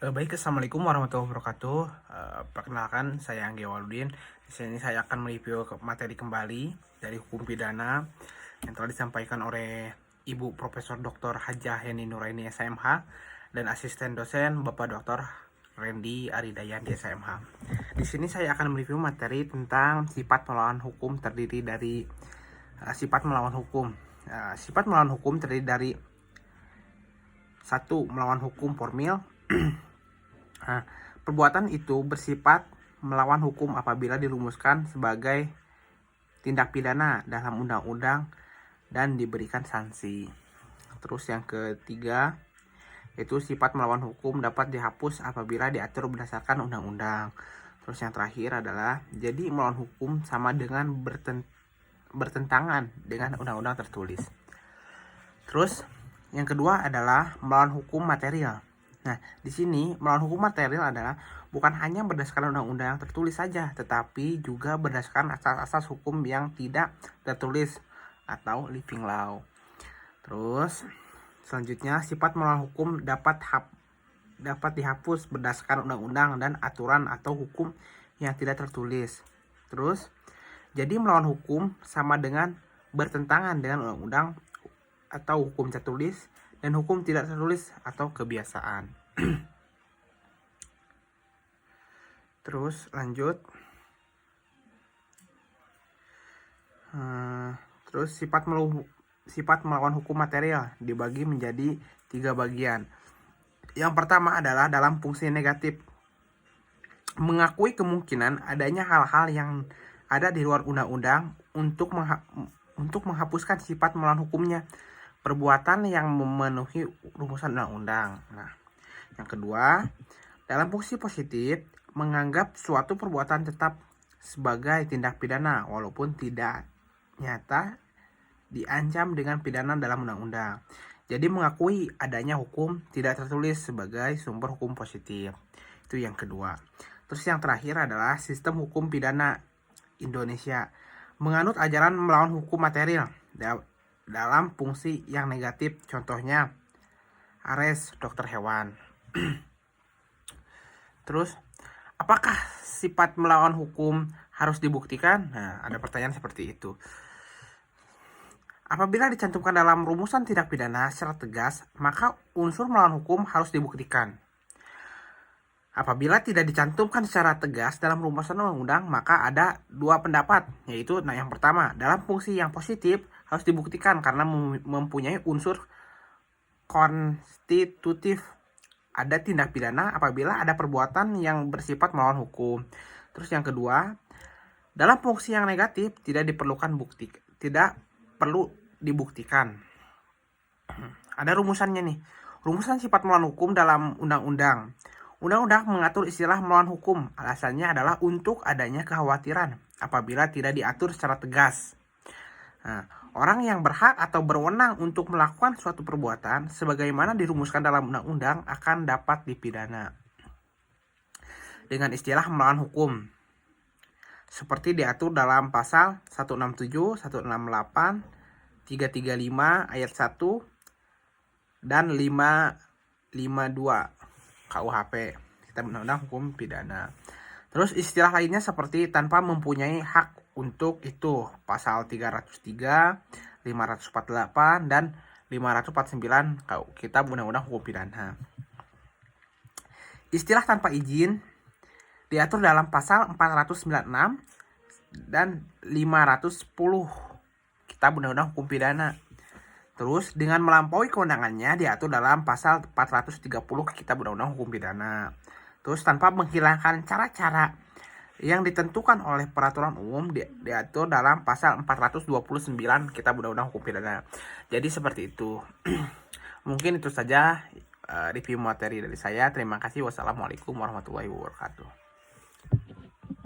Baik, assalamualaikum warahmatullahi wabarakatuh. Perkenalkan, saya Anggi Waludin. Di sini saya akan mereview materi kembali dari hukum pidana yang telah disampaikan oleh Ibu Profesor Dr. Hajah Heni Nuraini SMH dan asisten dosen Bapak Dr. Randy Aridayan di SMH. Di sini saya akan mereview materi tentang sifat melawan hukum terdiri dari sifat melawan hukum. Sifat melawan hukum terdiri dari satu, melawan hukum formil. Perbuatan itu bersifat melawan hukum apabila dirumuskan sebagai tindak pidana dalam undang-undang dan diberikan sanksi. Terus yang ketiga, yaitu sifat melawan hukum dapat dihapus apabila diatur berdasarkan undang-undang. Terus yang terakhir adalah jadi melawan hukum sama dengan bertentangan dengan undang-undang tertulis. Terus yang kedua adalah melawan hukum material. Nah, di sini melawan hukum material adalah bukan hanya berdasarkan undang-undang yang tertulis saja, tetapi juga berdasarkan asas-asas hukum yang tidak tertulis atau living law. Terus selanjutnya, sifat melawan hukum dapat dihapus berdasarkan undang-undang dan aturan atau hukum yang tidak tertulis. Terus, jadi melawan hukum sama dengan bertentangan dengan undang-undang atau hukum tertulis dan hukum tidak tertulis atau kebiasaan. Terus lanjut. Terus sifat melawan hukum material dibagi menjadi 3 bagian. Yang pertama adalah dalam fungsi negatif, mengakui kemungkinan adanya hal-hal yang ada di luar undang-undang untuk menghapuskan sifat melawan hukumnya. Perbuatan yang memenuhi rumusan undang-undang. Nah, yang kedua, dalam fungsi positif, menganggap suatu perbuatan tetap sebagai tindak pidana walaupun tidak nyata diancam dengan pidana dalam undang-undang. Jadi mengakui adanya hukum tidak tertulis sebagai sumber hukum positif. Itu yang kedua. Terus yang terakhir adalah sistem hukum pidana Indonesia menganut ajaran melawan hukum material dalam fungsi yang negatif, contohnya Ares, dokter hewan. Terus, apakah sifat melawan hukum harus dibuktikan? Nah, ada pertanyaan seperti itu. Apabila dicantumkan dalam rumusan tindak pidana secara tegas, maka unsur melawan hukum harus dibuktikan. Apabila tidak dicantumkan secara tegas dalam rumusan undang-undang, maka ada 2 pendapat, yaitu yang pertama, dalam fungsi yang positif harus dibuktikan karena mempunyai unsur konstitutif. Ada tindak pidana apabila ada perbuatan yang bersifat melawan hukum. Terus yang kedua, dalam fungsi yang negatif tidak perlu dibuktikan. Ada rumusannya nih. Rumusan sifat melawan hukum dalam undang-undang. Undang-undang mengatur istilah melawan hukum. Alasannya adalah untuk adanya kekhawatiran apabila tidak diatur secara tegas. Nah, orang yang berhak atau berwenang untuk melakukan suatu perbuatan sebagaimana dirumuskan dalam undang-undang akan dapat dipidana dengan istilah melawan hukum seperti diatur dalam pasal 167, 168, 335 ayat 1 dan 552 KUHP, Kitab Undang-Undang Hukum Pidana. Terus istilah lainnya seperti tanpa mempunyai hak untuk itu, pasal 303, 548 dan 549 Kitab Undang-Undang Hukum Pidana. Istilah tanpa izin diatur dalam pasal 496 dan 510 Kitab Undang-Undang Hukum Pidana. Terus dengan melampaui kewenangannya diatur dalam pasal 430 Kitab Undang-Undang Hukum Pidana. Terus tanpa menghilangkan cara-cara yang ditentukan oleh peraturan umum diatur dalam pasal 429 Kitab Undang-Undang Hukum Pidana. Jadi seperti itu. Mungkin itu saja review materi dari saya. Terima kasih. Wassalamualaikum warahmatullahi wabarakatuh.